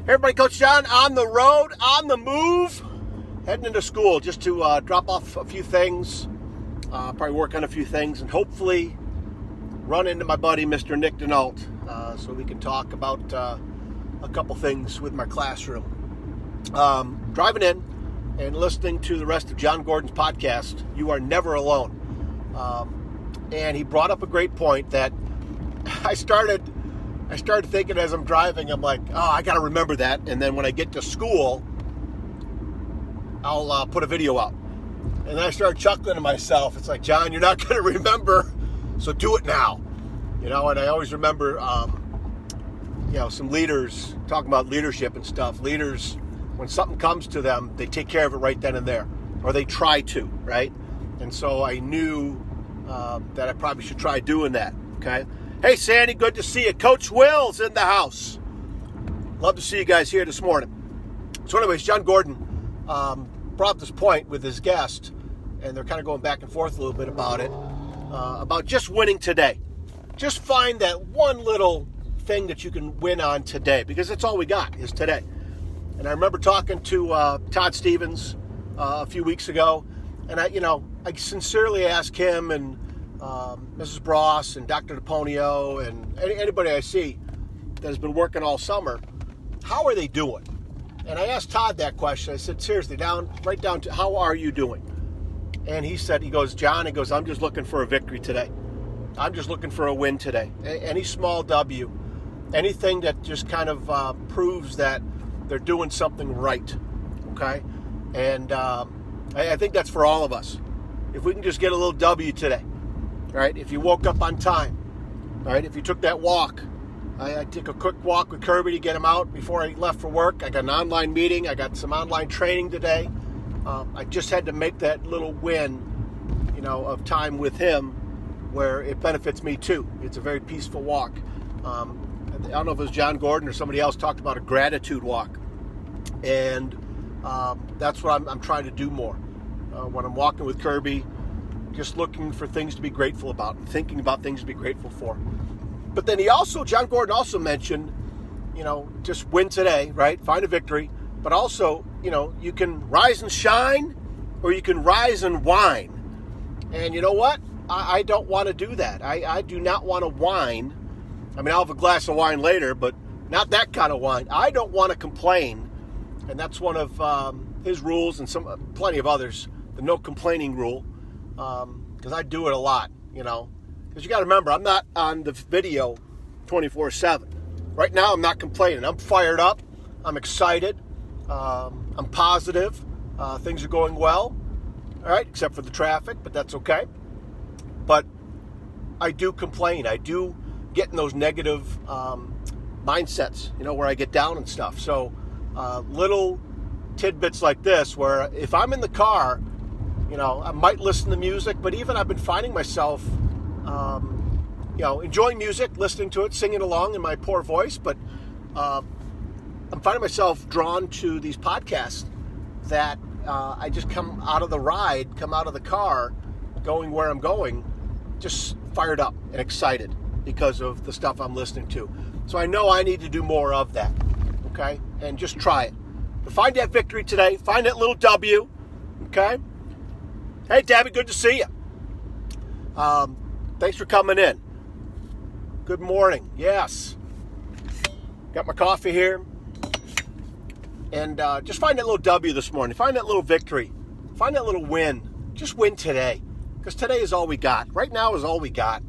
Hey everybody, Coach John on the road, on the move, heading into school just to drop off a few things, probably work on a few things, and hopefully run into my buddy, Mr. Nick Denault, so we can talk about a couple things with my classroom. Driving in and listening to the rest of John Gordon's podcast, You Are Never Alone. And he brought up a great point that I started thinking as I'm driving, I'm like, oh, I got to remember that. And then when I get to school, I'll put a video out. And then I started chuckling to myself. It's like, John, you're not going to remember, so do it now. And I always remember, some leaders talking about leadership and stuff. Leaders, when something comes to them, they take care of it right then and there, or they try to, right? And so I knew that I probably should try doing that, okay? Hey, Sandy, good to see you. Coach Will's in the house. Love to see you guys here this morning. So anyways, John Gordon brought up this point with his guest, and they're kind of going back and forth a little bit about it, about just winning today. Just find that one little thing that you can win on today, because that's all we got is today. And I remember talking to Todd Stevens a few weeks ago, and I sincerely asked him and Mrs. Bross and Dr. DePonio and anybody I see that has been working all summer, how are they doing? And I asked Todd that question. I said, seriously, right down to how are you doing? And he goes, John, I'm just looking for a victory today. I'm just looking for a win today. Any small W, anything that just kind of proves that they're doing something right, okay? And I think that's for all of us. If we can just get a little W today. Right? If you woke up on time, right? If you took that walk, I took a quick walk with Kirby to get him out before I left for work. I got an online meeting. I got some online training today. I just had to make that little win, of time with him where it benefits me too. It's a very peaceful walk. I don't know if it was John Gordon or somebody else talked about a gratitude walk. And that's what I'm trying to do more. When I'm walking with Kirby, just looking for things to be grateful about and thinking about things to be grateful for. But then John Gordon also mentioned, just win today, right? Find a victory. But also, you can rise and shine or you can rise and whine. And you know what? I don't want to do that. I do not want to whine. I mean, I'll have a glass of wine later, but not that kind of wine. I don't want to complain. And that's one of his rules and plenty of others, the no complaining rule. Because I do it a lot, because you got to remember, I'm not on the video 24/7. Right now, I'm not complaining. I'm fired up. I'm excited. I'm positive. Things are going well. All right, except for the traffic, but that's okay. But I do complain. I do get in those negative mindsets, where I get down and stuff. So little tidbits like this, where if I'm in the car, I might listen to music, but even I've been finding myself, enjoying music, listening to it, singing along in my poor voice, but I'm finding myself drawn to these podcasts that I just come out of the car, going where I'm going, just fired up and excited because of the stuff I'm listening to. So I know I need to do more of that, okay? And just try it. But find that victory today. Find that little W, okay? Hey, Debbie, good to see you. Thanks for coming in. Good morning. Yes. Got my coffee here. And just find that little W this morning. Find that little victory. Find that little win. Just win today. Because today is all we got. Right now is all we got.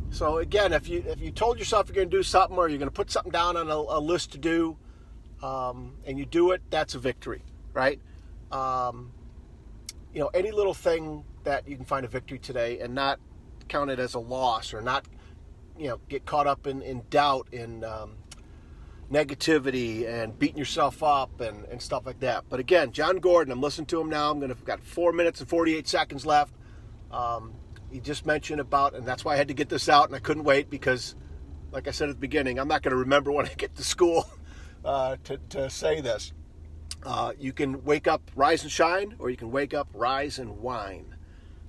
So, again, if you told yourself you're going to do something or you're going to put something down on a list to do, and you do it, that's a victory, right? Any little thing that you can find a victory today and not count it as a loss or not, get caught up in doubt and negativity and beating yourself up and stuff like that. But again, John Gordon, I'm listening to him now. I've got 4 minutes and 48 seconds left. He just mentioned about, and that's why I had to get this out and I couldn't wait because, like I said at the beginning, I'm not going to remember when I get to school to say this. You can wake up, rise and shine, or you can wake up, rise and whine.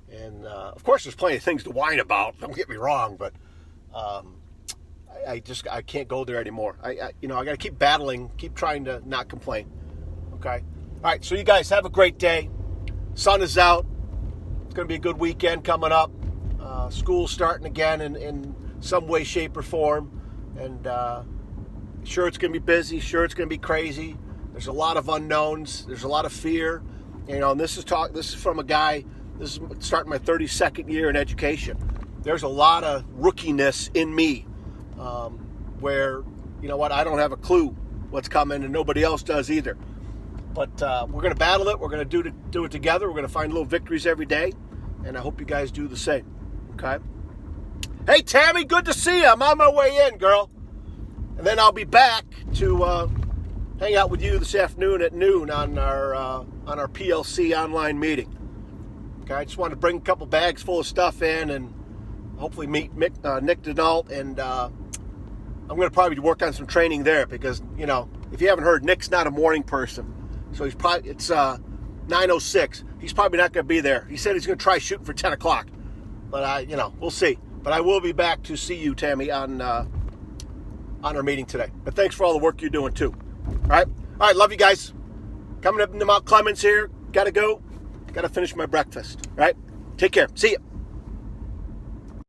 And, of course, there's plenty of things to whine about. Don't get me wrong, but I can't go there anymore. I got to keep battling, keep trying to not complain. Okay. All right. So you guys have a great day. Sun is out. It's going to be a good weekend coming up. School's starting again in some way, shape, or form. And sure, it's going to be busy. Sure, it's going to be crazy. There's a lot of unknowns. There's a lot of fear. And this is from a guy. This is starting my 32nd year in education. There's a lot of rookiness in me, where I don't have a clue what's coming, and nobody else does either. But we're going to battle it. We're going to do it together. We're going to find little victories every day, and I hope you guys do the same. Okay. Hey, Tammy, good to see you. I'm on my way in, girl. And then I'll be back to hang out with you this afternoon at noon on our PLC online meeting. Okay, I just wanted to bring a couple bags full of stuff in and hopefully meet Nick Denault, and I'm going to probably work on some training there because, if you haven't heard, Nick's not a morning person. So it's 9:06. He's probably not going to be there. He said he's going to try shooting for 10 o'clock. But, we'll see. But I will be back to see you, Tammy, on our meeting today. But thanks for all the work you're doing, too. All right? All right, love you guys. Coming up into Mount Clemens here. Got to go. Got to finish my breakfast. All right? Take care. See ya.